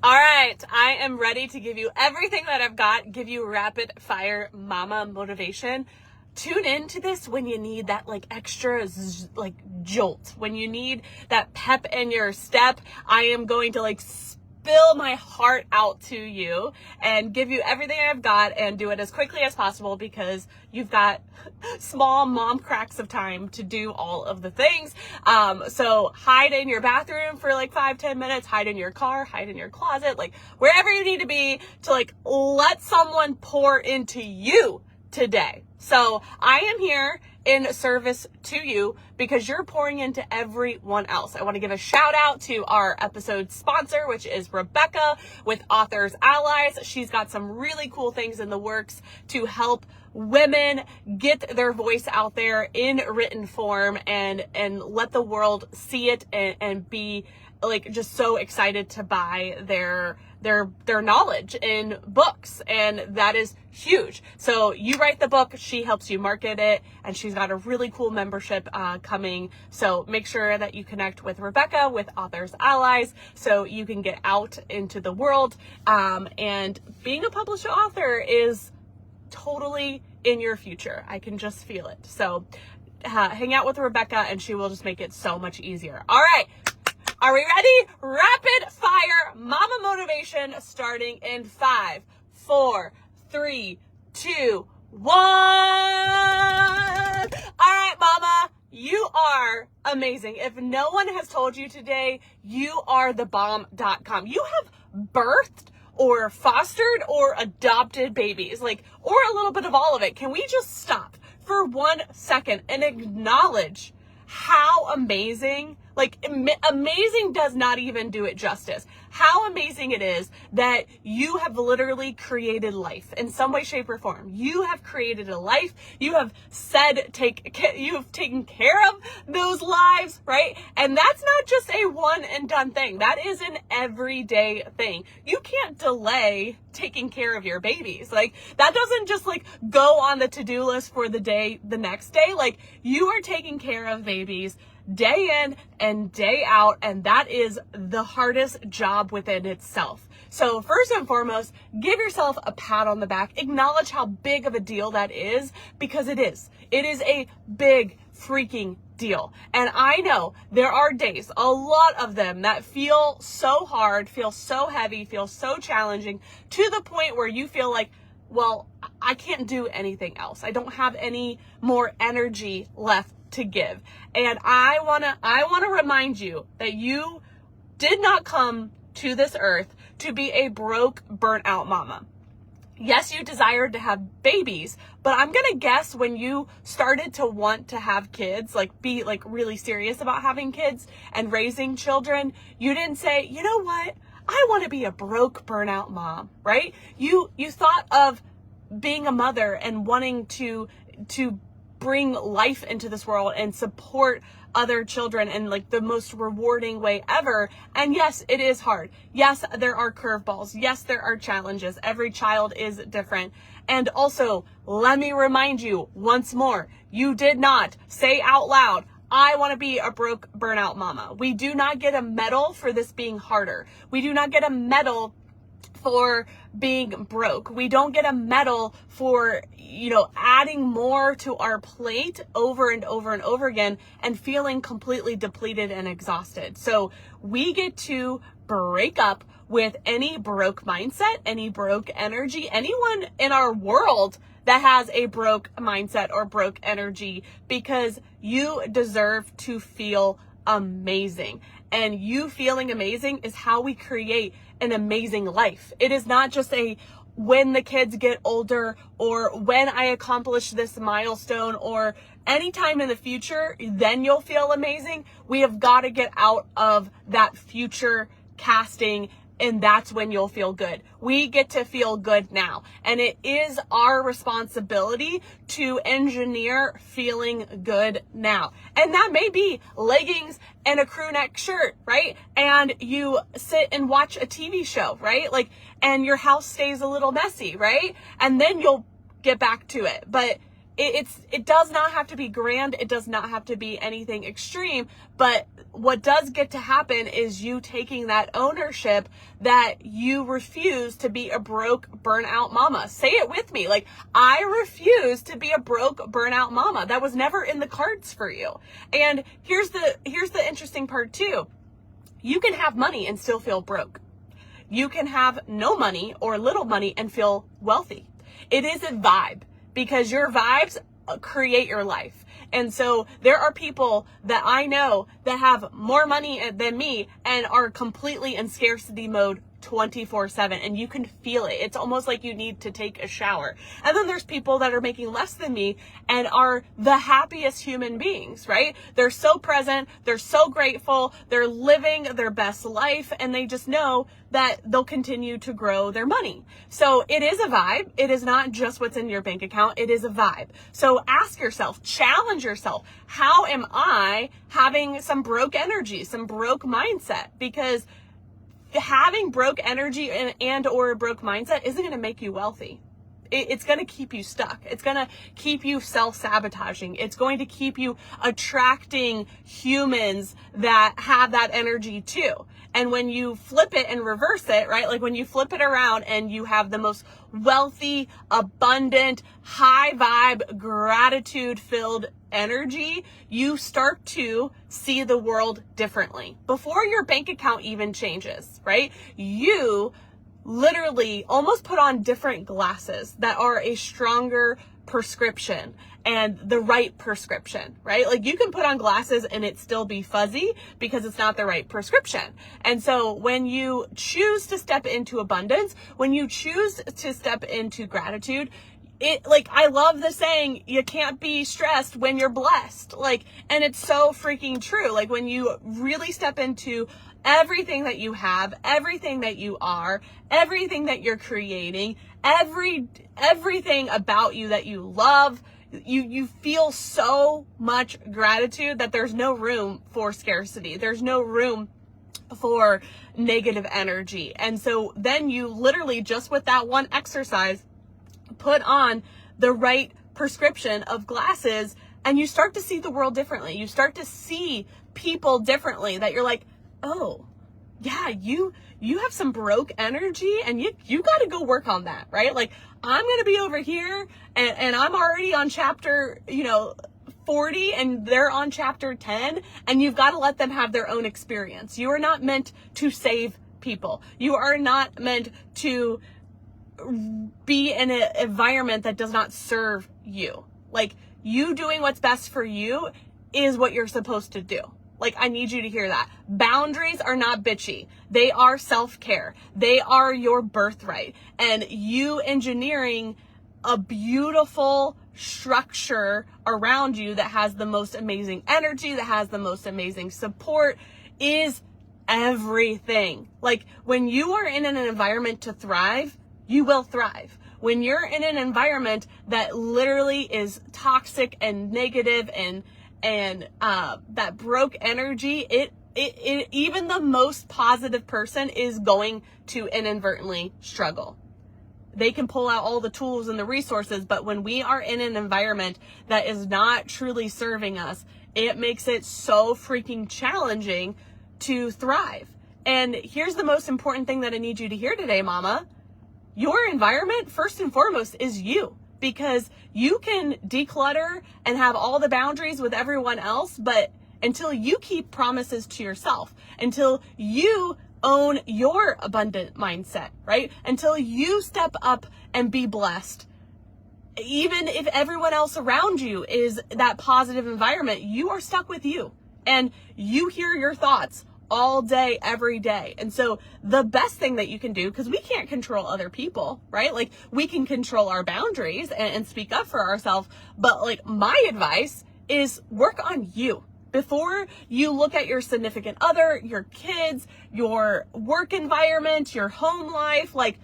All right, I am ready to give you everything that I've got, give you rapid fire mama motivation. Tune into this when you need that extra jolt, when you need that pep in your step. I am going to spill my heart out to you and give you everything I've got and do it as quickly as possible because you've got small mom cracks of time to do all of the things. So hide in your bathroom for 5-10 minutes, hide in your car, hide in your closet, wherever you need to be to let someone pour into you today. So I am here in service to you because you're pouring into everyone else. I want to give a shout out to our episode sponsor, which is Rebecca with Authors Allies. She's got some really cool things in the works to help women get their voice out there in written form and let the world see it and be just so excited to buy their knowledge in books. And that is huge. So you write the book, she helps you market it, and she's got a really cool membership coming. So make sure that you connect with Rebecca with Authors Allies so you can get out into the world. And being a published author is totally in your future. I can just feel it. So hang out with Rebecca and she will just make it so much easier. All right. Are we ready? Rapid fire mama motivation starting in 5, 4, 3, 2, 1. All right, mama, you are amazing. If no one has told you today, you are the bomb.com. You have birthed or fostered or adopted babies, or a little bit of all of it. Can we just stop for 1 second and acknowledge how amazing, amazing does not even do it justice, how amazing it is that you have literally created life in some way, shape, or form. You have created a life. You have you have taken care of those lives, right? And that's not just a one and done thing. That is an everyday thing. You can't delay taking care of your babies. That doesn't just go on the to-do list for the next day. You are taking care of babies day in and day out, and that is the hardest job within itself. So first and foremost, give yourself a pat on the back. Acknowledge how big of a deal that is, because it is. It is a big freaking deal. And I know there are days, a lot of them, that feel so hard, feel so heavy, feel so challenging, to the point where you feel well, I can't do anything else. I don't have any more energy left to give. And I want to remind you that you did not come to this earth to be a broke, burnt out mama. Yes, you desired to have babies, but I'm going to guess when you started to want to have kids, be really serious about having kids and raising children, you didn't say, you know what? I want to be a broke, burnout mom, right? You thought of being a mother and wanting to bring life into this world and support other children in the most rewarding way ever. And yes, it is hard. Yes, there are curveballs. Yes, there are challenges. Every child is different. And also, let me remind you once more, you did not say out loud, I want to be a broke, burnout mama. We do not get a medal for this being harder. We do not get a medal for being broke. We don't get a medal for, adding more to our plate over and over and over again and feeling completely depleted and exhausted. So we get to break up with any broke mindset, any broke energy, anyone in our world that has a broke mindset or broke energy, because you deserve to feel amazing. And you feeling amazing is how we create an amazing life. It is not just when the kids get older, or when I accomplish this milestone, or anytime in the future, then you'll feel amazing. We have got to get out of that future casting, and that's when you'll feel good. We get to feel good now. And it is our responsibility to engineer feeling good now. And that may be leggings and a crew neck shirt, right? And you sit and watch a TV show, right? And your house stays a little messy, right? And then you'll get back to it. But it does not have to be grand. It does not have to be anything extreme. But what does get to happen is you taking that ownership that you refuse to be a broke, burnout mama. Say it with me. Like, I refuse to be a broke, burnout mama. That was never in the cards for you. And here's the interesting part too. You can have money and still feel broke. You can have no money or little money and feel wealthy. It is a vibe, because your vibes create your life. And so there are people that I know that have more money than me and are completely in scarcity mode 24/7, and you can feel it. It's almost like you need to take a shower. And then there's people that are making less than me and are the happiest human beings, right? They're so present, they're so grateful, they're living their best life, and they just know that they'll continue to grow their money. So it is a vibe. It is not just what's in your bank account. It is a vibe. So ask yourself, challenge yourself, how am I having some broke energy, some broke mindset? Because having broke energy and or a broke mindset isn't going to make you wealthy. It's going to keep you stuck. It's going to keep you self-sabotaging. It's going to keep you attracting humans that have that energy too. And when you flip it and reverse it, right? Like when you flip it around and you have the most wealthy, abundant, high vibe, gratitude filled energy, you start to see the world differently before your bank account even changes, right? You literally almost put on different glasses that are a stronger prescription and the right prescription, right? Like you can put on glasses and it still be fuzzy because it's not the right prescription. And so when you choose to step into abundance, when you choose to step into gratitude, I love the saying, you can't be stressed when you're blessed. And it's so freaking true. Like when you really step into everything that you have, everything that you are, everything that you're creating, everything about you that you love, you feel so much gratitude that there's no room for scarcity. There's no room for negative energy. And so then you literally, just with that one exercise, put on the right prescription of glasses and you start to see the world differently. You start to see people differently, that you're like, oh yeah, you have some broke energy and you got to go work on that, right? Like I'm going to be over here and I'm already on chapter, 40 and they're on chapter 10, and you've got to let them have their own experience. You are not meant to save people. You are not meant to be in an environment that does not serve you. Like you doing what's best for you is what you're supposed to do. Like, I need you to hear that. Boundaries are not bitchy. They are self-care. They are your birthright. And you engineering a beautiful structure around you that has the most amazing energy, that has the most amazing support, is everything. Like, when you are in an environment to thrive, you will thrive. When you're in an environment that literally is toxic and negative and that broke energy, it even the most positive person is going to inadvertently struggle. They can pull out all the tools and the resources, but when we are in an environment that is not truly serving us, it makes it so freaking challenging to thrive. And here's the most important thing that I need you to hear today, mama. Your environment, first and foremost, is you. Because you can declutter and have all the boundaries with everyone else, but until you keep promises to yourself, until you own your abundant mindset, right? Until you step up and be blessed, even if everyone else around you is that positive environment, you are stuck with you and you hear your thoughts all day, every day. And so the best thing that you can do, because we can't control other people, right? Like we can control our boundaries and speak up for ourselves. But like my advice is work on you before you look at your significant other, your kids, your work environment, your home life. Like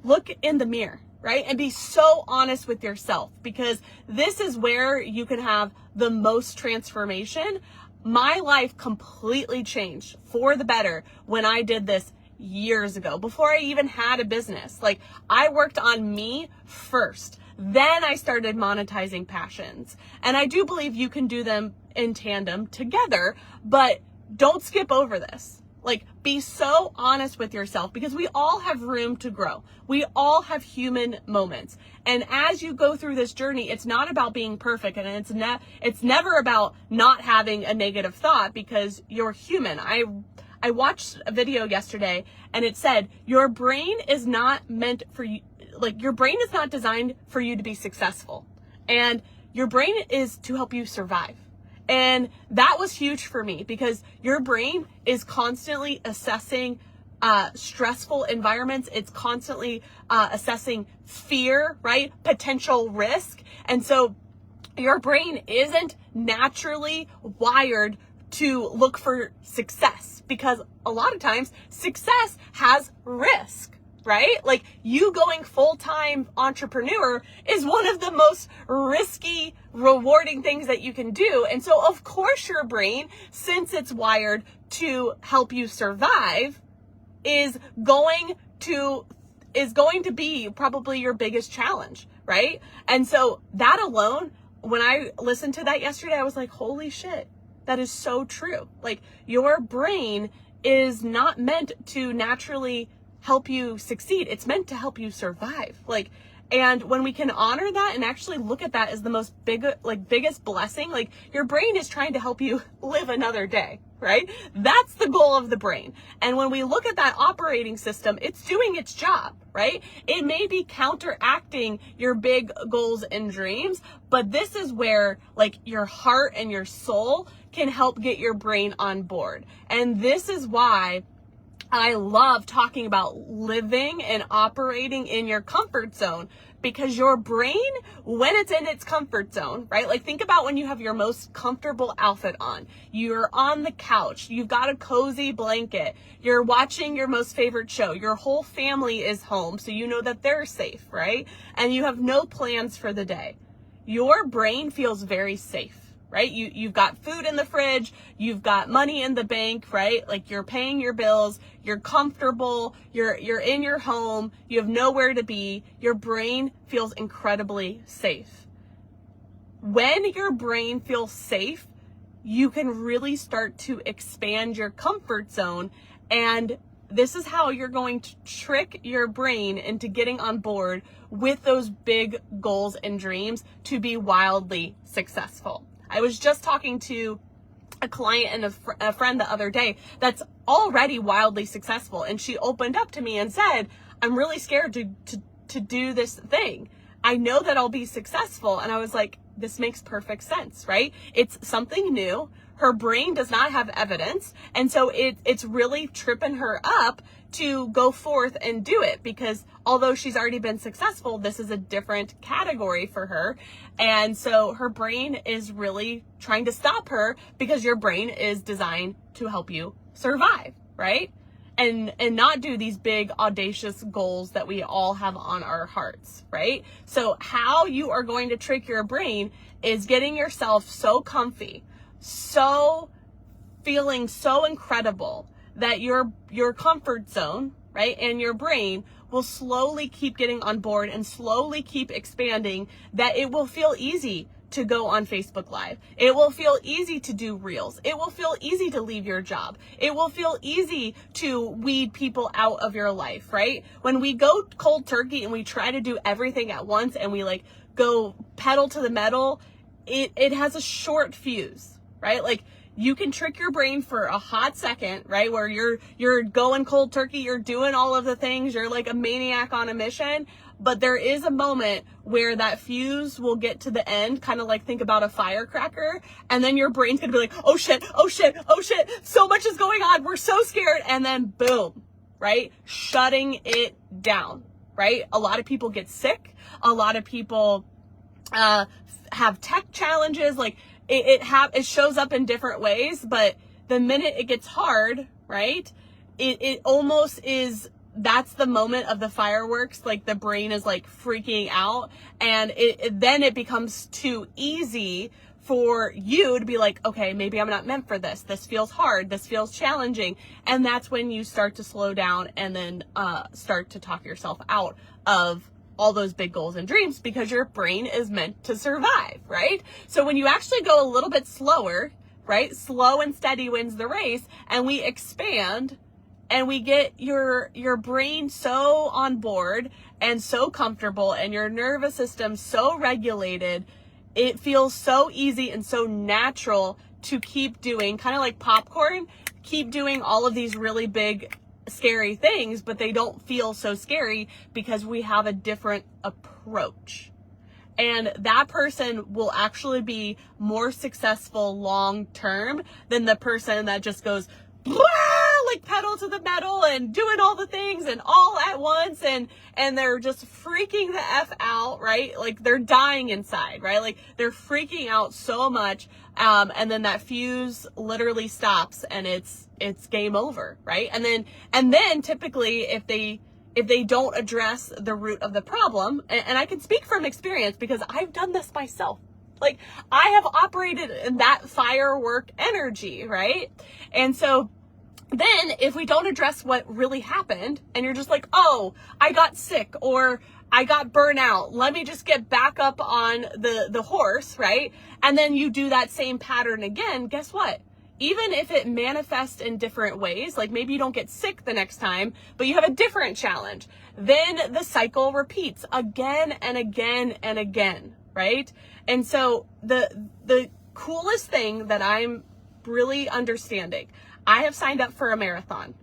look in the mirror, right? And be so honest with yourself, because this is where you can have the most transformation. My life completely changed for the better when I did this years ago, before I even had a business. Like, I worked on me first. Then I started monetizing passions. And I do believe you can do them in tandem together, but don't skip over this. Like, be so honest with yourself, because we all have room to grow. We all have human moments. And as you go through this journey, it's not about being perfect, and it's never about not having a negative thought, because you're human. I watched a video yesterday and it said, your brain is not meant for you. Like, your brain is not designed for you to be successful, and your brain is to help you survive. And that was huge for me, because your brain is constantly assessing stressful environments. It's constantly assessing fear, right? Potential risk. And so your brain isn't naturally wired to look for success, because a lot of times success has risk, right? Like, you going full-time entrepreneur is one of the most risky, rewarding things that you can do. And so of course your brain, since it's wired to help you survive, is going to be probably your biggest challenge, right? And so that alone, when I listened to that yesterday, I was like, holy shit, that is so true. Like, your brain is not meant to naturally help you succeed. It's meant to help you survive. Like, and when we can honor that and actually look at that as the biggest blessing, like, your brain is trying to help you live another day, right? That's the goal of the brain. And when we look at that operating system, it's doing its job, right? It may be counteracting your big goals and dreams, but this is where, like, your heart and your soul can help get your brain on board. And this is why I love talking about living and operating in your comfort zone, because your brain, when it's in its comfort zone, right? Like, think about when you have your most comfortable outfit on, you're on the couch, you've got a cozy blanket, you're watching your most favorite show, your whole family is home, so you know that they're safe, right? And you have no plans for the day. Your brain feels very safe, right? You've got food in the fridge, you've got money in the bank, right? Like, you're paying your bills, you're comfortable, you're in your home, you have nowhere to be. Your brain feels incredibly safe. When your brain feels safe, you can really start to expand your comfort zone, and this is how you're going to trick your brain into getting on board with those big goals and dreams to be wildly successful. I was just talking to a client and a friend the other day that's already wildly successful, and she opened up to me and said, I'm really scared to do this thing. I know that I'll be successful. And I was like, this makes perfect sense, right? It's something new. Her brain does not have evidence. And so it's really tripping her up to go forth and do it, because although she's already been successful, this is a different category for her. And so her brain is really trying to stop her, because your brain is designed to help you survive, right? And not do these big audacious goals that we all have on our hearts, right? So how you are going to trick your brain is getting yourself so comfy, so feeling so incredible that your comfort zone, right, and your brain will slowly keep getting on board and slowly keep expanding, that it will feel easy to go on Facebook Live. It will feel easy to do reels. It will feel easy to leave your job. It will feel easy to weed people out of your life, right? When we go cold turkey and we try to do everything at once and we like go pedal to the metal, it has a short fuse, right? Like, you can trick your brain for a hot second, right? Where you're going cold turkey, you're doing all of the things, you're like a maniac on a mission. But there is a moment where that fuse will get to the end, kind of like think about a firecracker, and then your brain's gonna be like, oh shit, oh shit, oh shit, so much is going on, we're so scared, and then boom, right? Shutting it down, right? A lot of people get sick, a lot of people have tech challenges, like it shows up in different ways, but the minute it gets hard, right, it almost is, that's the moment of the fireworks, like the brain is like freaking out, and then it becomes too easy for you to be like, okay, maybe I'm not meant for this. This feels hard. This feels challenging. And that's when you start to slow down and then start to talk yourself out of all those big goals and dreams, because your brain is meant to survive, right? So when you actually go a little bit slower, right? Slow and steady wins the race, and we expand and we get your brain so on board and so comfortable and your nervous system so regulated. It feels so easy and so natural to keep doing, kind of like popcorn, keep doing all of these really big, scary things, but they don't feel so scary because we have a different approach. And that person will actually be more successful long term than the person that just goes, blah, like pedal to the metal and doing all the things and all at once, and they're just freaking the F out, right? Like they're dying inside, right? Like they're freaking out so much, and then that fuse literally stops and it's game over, right? And then typically if they don't address the root of the problem, and I can speak from experience because I've done this myself. Like I have operated in that firework energy, right? And so then if we don't address what really happened and you're just like, oh, I got sick or I got burnout, let me just get back up on the horse, right? And then you do that same pattern again, guess what? Even if it manifests in different ways, like maybe you don't get sick the next time, but you have a different challenge, then the cycle repeats again and again and again, right? And so the coolest thing that I'm really understanding, I have signed up for a marathon.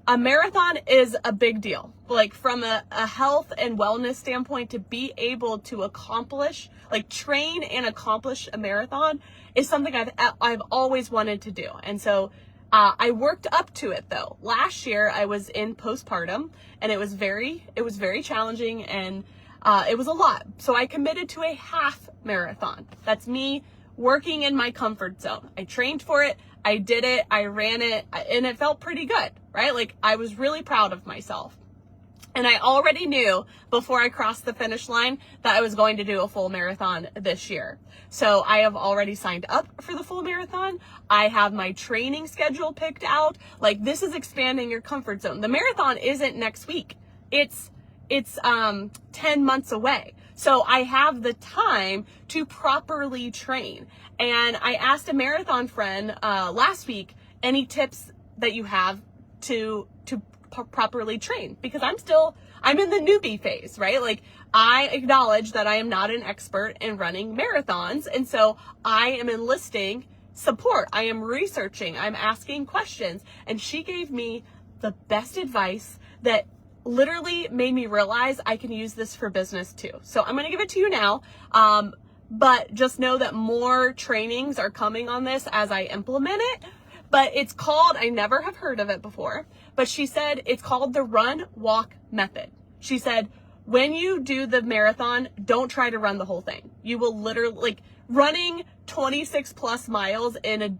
A marathon is a big deal. Like from a health and wellness standpoint, to be able to accomplish, like train and accomplish a marathon is something I've always wanted to do. And so I worked up to it though. Last year I was in postpartum and it was very challenging and it was a lot. So I committed to a half marathon. That's me working in my comfort zone. I trained for it. I did it. I ran it and it felt pretty good, right? Like I was really proud of myself. And I already knew before I crossed the finish line that I was going to do a full marathon this year. So I have already signed up for the full marathon. I have my training schedule picked out. Like this is expanding your comfort zone. The marathon isn't next week. It's 10 months away. So I have the time to properly train. And I asked a marathon friend last week, any tips that you have to properly train, because I'm in the newbie phase, right? Like I acknowledge that I am not an expert in running marathons. And so I am enlisting support. I am researching, I'm asking questions. And she gave me the best advice that literally made me realize I can use this for business too. So I'm going to give it to you now. But just know that more trainings are coming on this as I implement it. But it's called, I never have heard of it before, but she said it's called the run walk method. She said, when you do the marathon, don't try to run the whole thing. You will literally, like running 26 plus miles in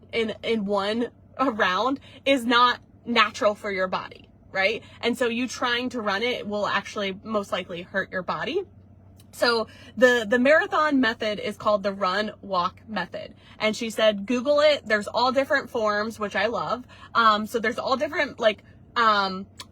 one round is not natural for your body, right? And so you trying to run it will actually most likely hurt your body. So the marathon method is called the run walk method. And she said, Google it. There's all different forms, which I love. So there's all different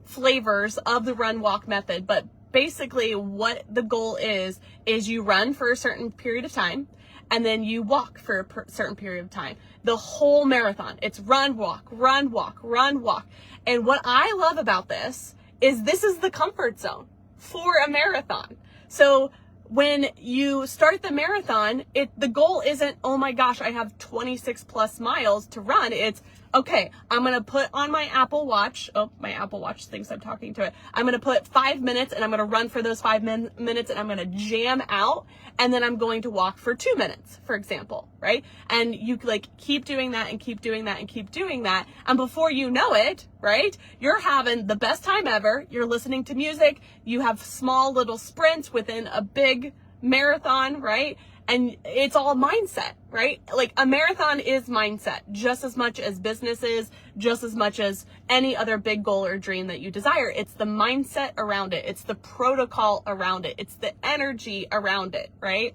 flavors of the run walk method. But basically what the goal is you run for a certain period of time and then you walk for a certain period of time. The whole marathon, it's run, walk, run, walk, run, walk. And what I love about this is the comfort zone for a marathon. So when you start the marathon, the goal isn't, oh my gosh, I have 26 plus miles to run. It's, okay, I'm going to put on my Apple Watch. Oh, my Apple Watch thinks I'm talking to it. I'm going to put 5 minutes and I'm going to run for those 5 minutes and I'm going to jam out. And then I'm going to walk for 2 minutes, for example, right? And you keep doing that and keep doing that and keep doing that. And before you know it, right, you're having the best time ever. You're listening to music. You have small little sprints within a big marathon, right? And it's all mindset, right? Like a marathon is mindset just as much as business is, just as much as any other big goal or dream that you desire. It's the mindset around it. It's the protocol around it. It's the energy around it, right?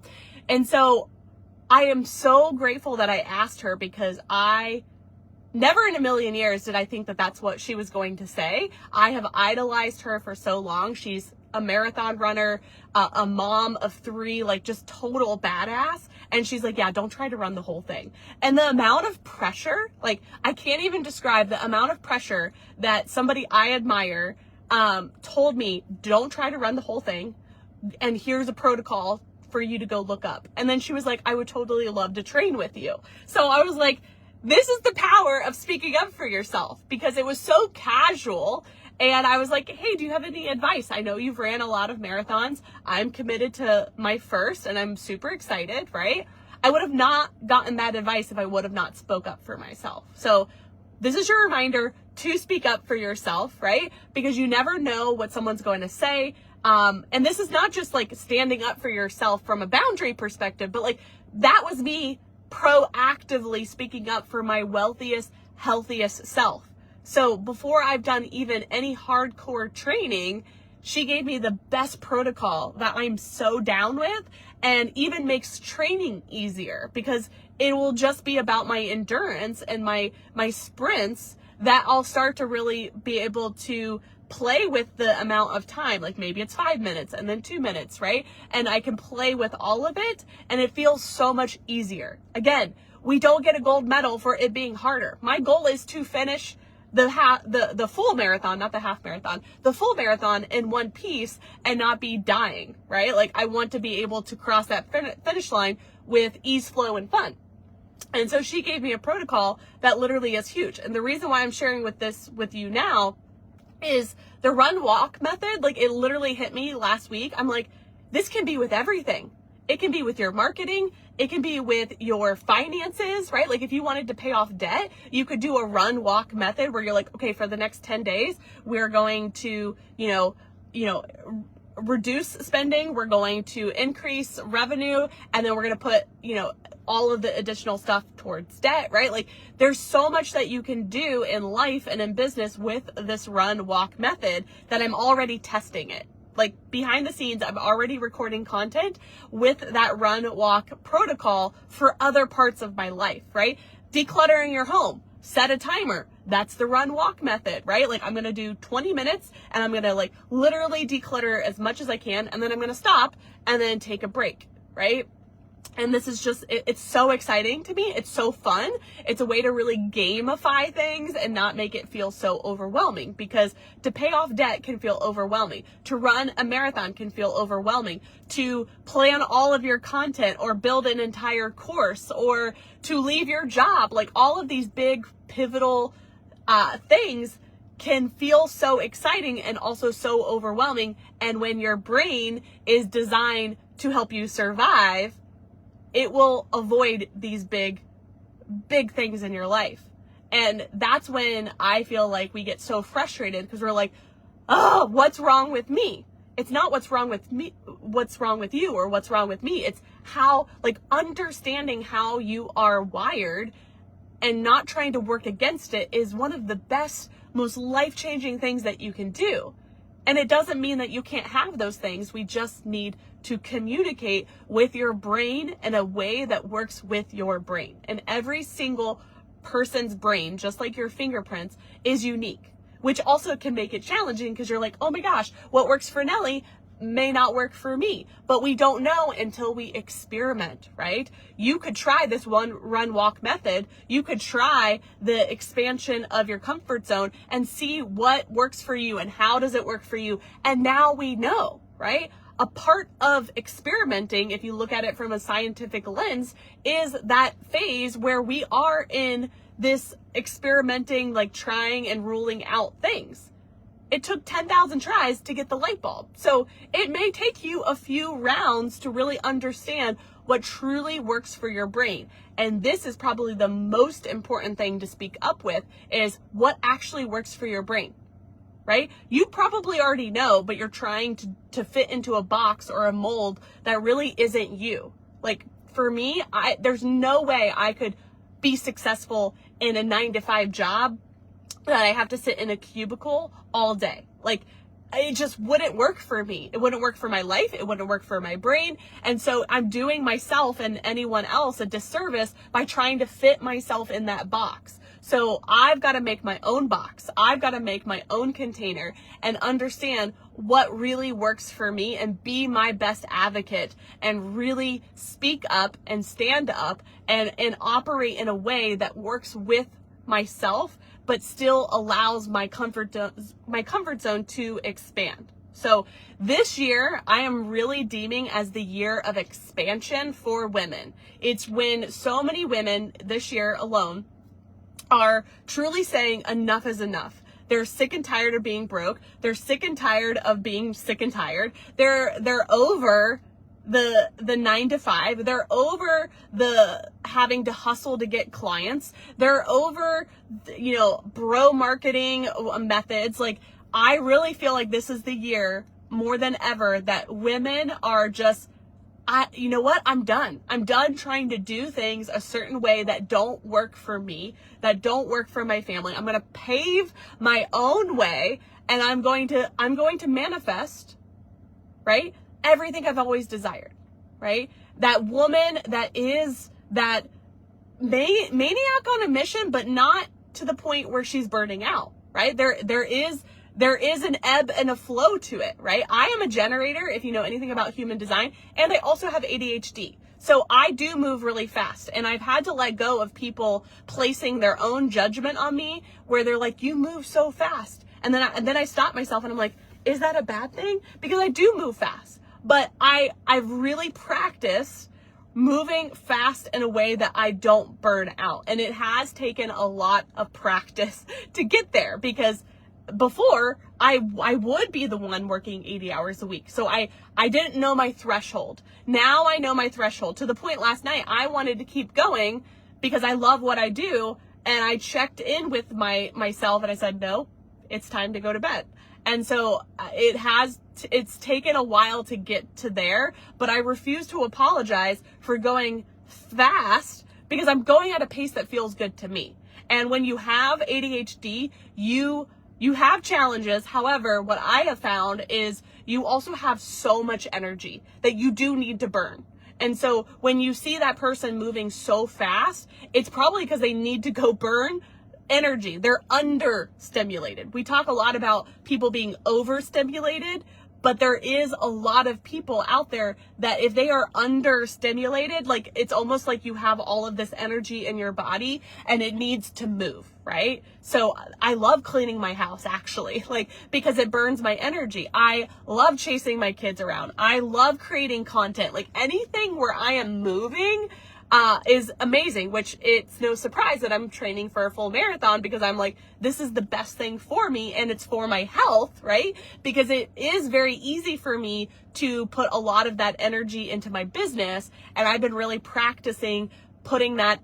And so I am so grateful that I asked her, because I never in a million years did I think that that's what she was going to say. I have idolized her for so long. She's a marathon runner, a mom of 3, like just total badass. And she's like, yeah, don't try to run the whole thing. And the amount of pressure, like I can't even describe the amount of pressure that somebody I admire told me, don't try to run the whole thing. And here's a protocol for you to go look up. And then she was like, I would totally love to train with you. So I was like, this is the power of speaking up for yourself, because it was so casual. And I was like, hey, do you have any advice? I know you've ran a lot of marathons. I'm committed to my first and I'm super excited, right? I would have not gotten that advice if I would have not spoke up for myself. So this is your reminder to speak up for yourself, right? Because you never know what someone's going to say. And this is not just like standing up for yourself from a boundary perspective, but like that was me proactively speaking up for my wealthiest, healthiest self. So before I've done even any hardcore training, she gave me the best protocol that I'm so down with, and even makes training easier, because it will just be about my endurance and my sprints that I'll start to really be able to play with the amount of time. Like maybe it's 5 minutes and then 2 minutes, right? And I can play with all of it, and it feels so much easier. Again, we don't get a gold medal for it being harder. My goal is to finish the full marathon, not the half marathon, the full marathon in one piece and not be dying, right? Like I want to be able to cross that finish line with ease, flow, and fun. And so she gave me a protocol that literally is huge. And the reason why I'm sharing with you now is the run walk method. Like it literally hit me last week. I'm like, this can be with everything. It can be with your marketing. It can be with your finances, right? Like if you wanted to pay off debt, you could do a run walk method where you're like, okay, for the next 10 days, we're going to, reduce spending. We're going to increase revenue. And then we're going to put, all of the additional stuff towards debt, right? Like there's so much that you can do in life and in business with this run walk method that I'm already testing it. Like behind the scenes, I'm already recording content with that run walk protocol for other parts of my life, right? Decluttering your home, set a timer. That's the run walk method, right? Like I'm going to do 20 minutes and I'm going to like literally declutter as much as I can. And then I'm going to stop and then take a break, right? And this is just, it's so exciting to me. It's so fun. It's a way to really gamify things and not make it feel so overwhelming, because to pay off debt can feel overwhelming. To run a marathon can feel overwhelming. To plan all of your content or build an entire course or to leave your job, like all of these big pivotal things can feel so exciting and also so overwhelming. And when your brain is designed to help you survive, it will avoid these big things in your life. And that's when I feel like we get so frustrated, because we're like, oh, what's wrong with me? It's not what's wrong with me, what's wrong with you, or what's wrong with me. It's how, like, understanding how you are wired and not trying to work against it is one of the best, most life-changing things that you can do. And it doesn't mean that you can't have those things. We just need to communicate with your brain in a way that works with your brain. And every single person's brain, just like your fingerprints, is unique, which also can make it challenging, because you're like, oh my gosh, what works for Nellie may not work for me. But we don't know until we experiment, right? You could try this one run walk method. You could try the expansion of your comfort zone and see what works for you and how does it work for you. And now we know, right? A part of experimenting, if you look at it from a scientific lens, is that phase where we are in this experimenting, like trying and ruling out things. It took 10,000 tries to get the light bulb. So it may take you a few rounds to really understand what truly works for your brain. And this is probably the most important thing to speak up with, is what actually works for your brain. Right? You probably already know, but you're trying to fit into a box or a mold that really isn't you. Like for me, there's no way I could be successful in a 9-to-5 job that I have to sit in a cubicle all day. Like it just wouldn't work for me. It wouldn't work for my life. It wouldn't work for my brain. And so I'm doing myself and anyone else a disservice by trying to fit myself in that box. So I've got to make my own box. I've got to make my own container and understand what really works for me and be my best advocate and really speak up and stand up and operate in a way that works with myself, but still allows my comfort zone to expand. So this year, I am really deeming as the year of expansion for women. It's when so many women this year alone are truly saying enough is enough. They're sick and tired of being broke. They're sick and tired of being sick and tired. They're over the 9 to 5. They're over the having to hustle to get clients. They're over, bro marketing methods. Like, I really feel like this is the year more than ever that women are just, you know what? I'm done. I'm done trying to do things a certain way that don't work for me, that don't work for my family. I'm going to pave my own way, and I'm going to manifest, right? Everything I've always desired, right? That woman that is that maniac on a mission, but not to the point where she's burning out, right? There is an ebb and a flow to it, right? I am a generator, if you know anything about human design, and I also have ADHD. So I do move really fast, and I've had to let go of people placing their own judgment on me where they're like, you move so fast. And then I stop myself and I'm like, is that a bad thing? Because I do move fast. But I've really practiced moving fast in a way that I don't burn out. And it has taken a lot of practice to get there, because before I would be the one working 80 hours a week. So I didn't know my threshold. Now I know my threshold, to the point last night I wanted to keep going because I love what I do. And I checked in with myself and I said, no, it's time to go to bed. And so it's taken a while to get to there, but I refuse to apologize for going fast because I'm going at a pace that feels good to me. And when you have ADHD, you have challenges. However, what I have found is you also have so much energy that you do need to burn. And so when you see that person moving so fast, it's probably because they need to go burn energy. They're understimulated. We talk a lot about people being overstimulated, but there is a lot of people out there that if they are understimulated, like, it's almost like you have all of this energy in your body and it needs to move, right? So I love cleaning my house, actually, like, because it burns my energy. I love chasing my kids around. I love creating content. Like, anything where I am moving is amazing, which it's no surprise that I'm training for a full marathon, because I'm like, this is the best thing for me and it's for my health, right? Because it is very easy for me to put a lot of that energy into my business. And I've been really practicing putting that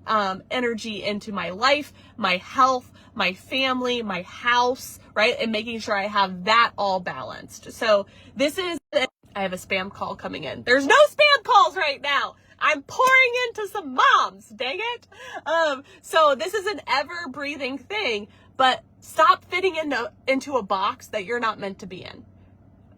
energy into my life, my health, my family, my house, right? And making sure I have that all balanced. So I have a spam call coming in. There's no spam calls right now. I'm pouring into some moms, dang it. So this is an ever breathing thing, but stop fitting into a box that you're not meant to be in.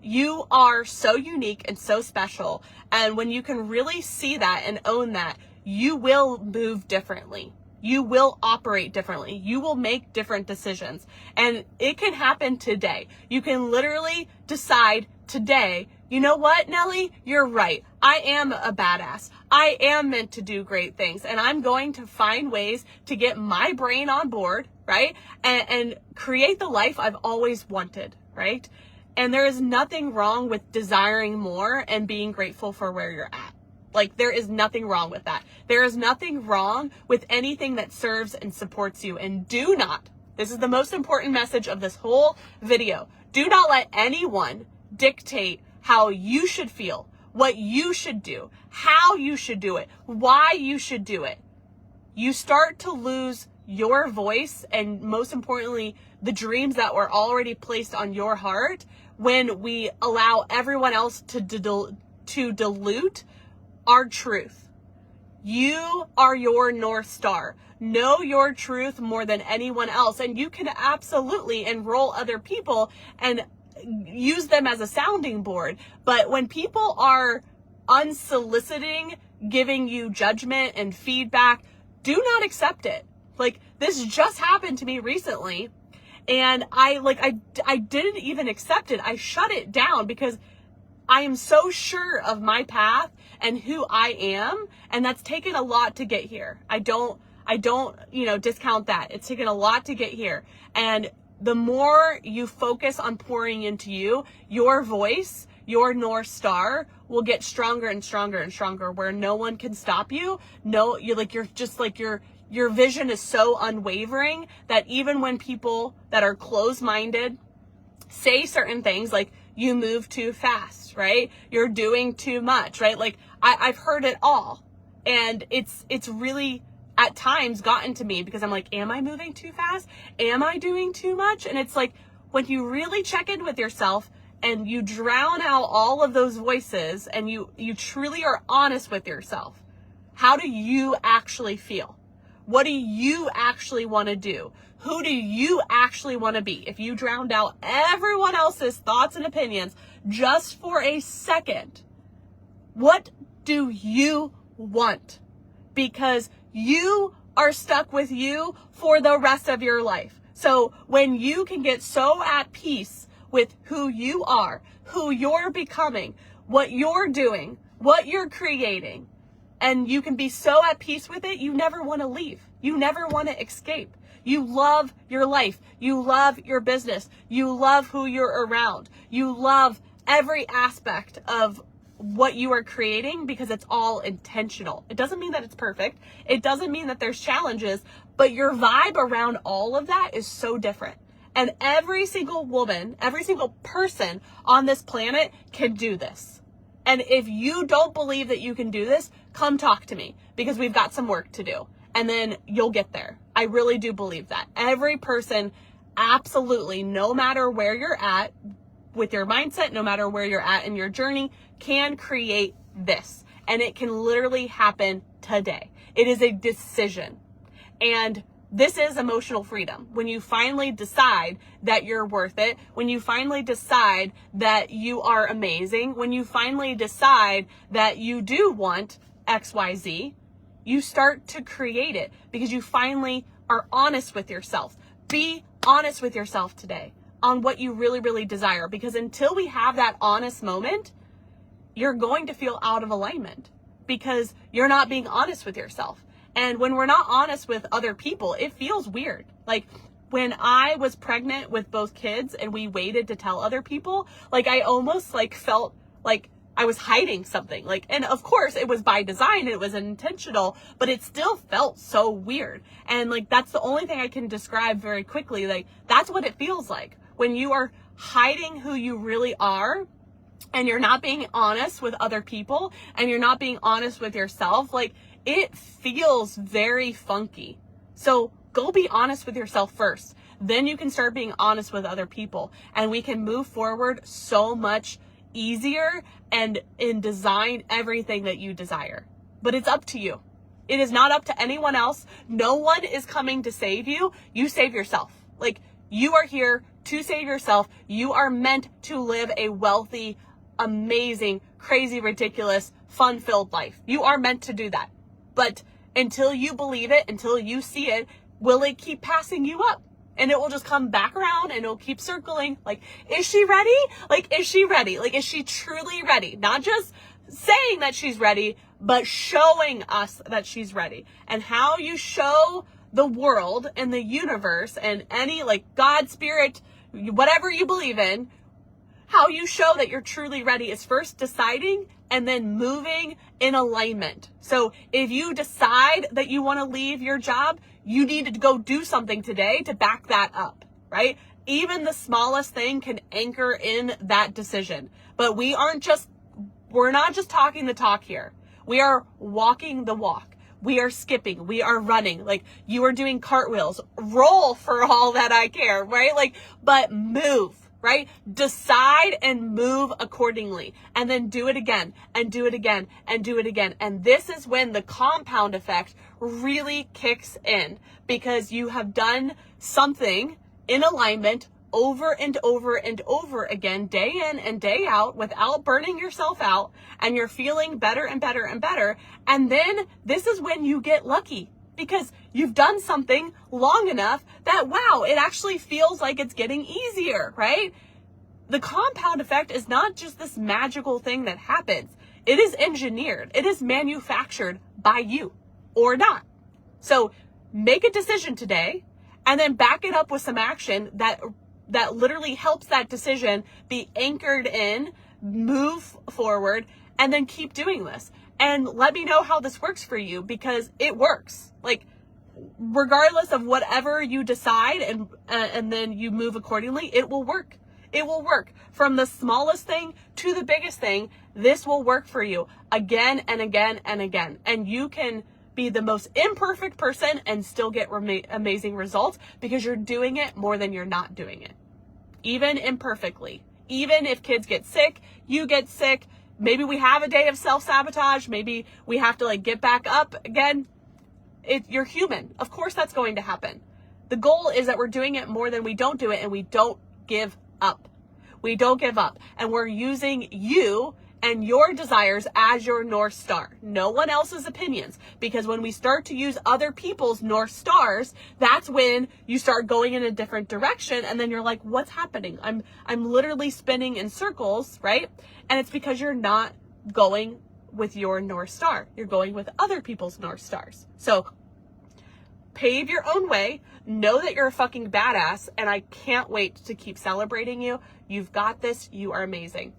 You are so unique and so special. And when you can really see that and own that, you will move differently. You will operate differently. You will make different decisions. And it can happen today. You can literally decide today, you know what, Nellie, you're right. I am a badass. I am meant to do great things. And I'm going to find ways to get my brain on board, right? And create the life I've always wanted, right? And there is nothing wrong with desiring more and being grateful for where you're at. Like, there is nothing wrong with that. There is nothing wrong with anything that serves and supports you. And do not, this is the most important message of this whole video, do not let anyone dictate how you should feel, what you should do, how you should do it, why you should do it. You start to lose your voice, and most importantly, the dreams that were already placed on your heart, when we allow everyone else to dilute our truth. You are your North Star. Know your truth more than anyone else. And you can absolutely enroll other people and use them as a sounding board. But when people are unsoliciting, giving you judgment and feedback, do not accept it. Like, this just happened to me recently, and I didn't even accept it. I shut it down because I am so sure of my path and who I am, and that's taken a lot to get here. I don't, discount that. It's taken a lot to get here. And the more you focus on pouring into you, your voice, your North Star will get stronger and stronger and stronger, where no one can stop you. No, your vision is so unwavering that even when people that are closed-minded say certain things, like, you move too fast, right? You're doing too much, right? Like, I've heard it all. And it's really at times gotten to me because I'm like, am I moving too fast? Am I doing too much? And it's like, when you really check in with yourself and you drown out all of those voices and you truly are honest with yourself, how do you actually feel? What do you actually want to do? Who do you actually want to be? If you drowned out everyone else's thoughts and opinions just for a second, what do you want? Because you are stuck with you for the rest of your life. So when you can get so at peace with who you are, who you're becoming, what you're doing, what you're creating, and you can be so at peace with it, you never want to leave. You never want to escape. You love your life. You love your business. You love who you're around. You love every aspect of what you are creating because it's all intentional. It doesn't mean that it's perfect. It doesn't mean that there's challenges, but your vibe around all of that is so different. And every single woman, every single person on this planet can do this. And if you don't believe that you can do this, come talk to me, because we've got some work to do, and then you'll get there. I really do believe that. Every person, absolutely, no matter where you're at with your mindset, no matter where you're at in your journey, can create this. And it can literally happen today. It is a decision. And this is emotional freedom. When you finally decide that you're worth it, when you finally decide that you are amazing, when you finally decide that you do want XYZ, you start to create it because you finally are honest with yourself. Be honest with yourself today on what you really, really desire, because until we have that honest moment, you're going to feel out of alignment because you're not being honest with yourself. And when we're not honest with other people, it feels weird. Like, when I was pregnant with both kids and we waited to tell other people, like, I almost felt like I was hiding something. Like, and of course it was by design, it was intentional, but it still felt so weird. And like, that's the only thing I can describe very quickly. Like, that's what it feels like when you are hiding who you really are, and you're not being honest with other people, and you're not being honest with yourself. Like, it feels very funky. So go be honest with yourself first. Then you can start being honest with other people, and we can move forward so much easier and design everything that you desire. But it's up to you. It is not up to anyone else. No one is coming to save you. You save yourself. Like, you are here to save yourself. You are meant to live a wealthy, amazing, crazy, ridiculous, fun-filled life. You are meant to do that. But until you believe it, until you see it, will it keep passing you up? And it will just come back around and it'll keep circling. Like, is she ready? Like, is she ready? Like, is she truly ready? Not just saying that she's ready, but showing us that she's ready. And how you show the world and the universe and any, like, God, spirit, whatever you believe in, how you show that you're truly ready is first deciding and then moving in alignment. So if you decide that you want to leave your job, you need to go do something today to back that up, right? Even the smallest thing can anchor in that decision. But we're not just talking the talk here. We are walking the walk. We are skipping. We are running. Like, you are doing cartwheels. Roll for all that I care, right? Like, but move. Right? Decide and move accordingly, and then do it again and do it again and do it again. And this is when the compound effect really kicks in, because you have done something in alignment over and over and over again, day in and day out, without burning yourself out, and you're feeling better and better and better. And then this is when you get lucky, because you've done something long enough that, wow, it actually feels like it's getting easier, right? The compound effect is not just this magical thing that happens. It is engineered. It is manufactured by you or not. So make a decision today and then back it up with some action that literally helps that decision be anchored in, move forward, and then keep doing this. And let me know how this works for you, because it works. Like, regardless of whatever you decide and then you move accordingly, it will work. It will work. From the smallest thing to the biggest thing, this will work for you again and again and again. And you can be the most imperfect person and still get amazing results, because you're doing it more than you're not doing it. Even imperfectly. Even if kids get sick, you get sick, maybe we have a day of self-sabotage, maybe we have to like get back up again. You're human. Of course that's going to happen. The goal is that we're doing it more than we don't do it, and we don't give up. We don't give up. And we're using you and your desires as your North Star. No one else's opinions. Because when we start to use other people's North Stars, that's when you start going in a different direction. And then you're like, what's happening? I'm literally spinning in circles, right? And it's because you're not going with your North Star. You're going with other people's North Stars. So pave your own way. Know that you're a fucking badass. And I can't wait to keep celebrating you. You've got this. You are amazing.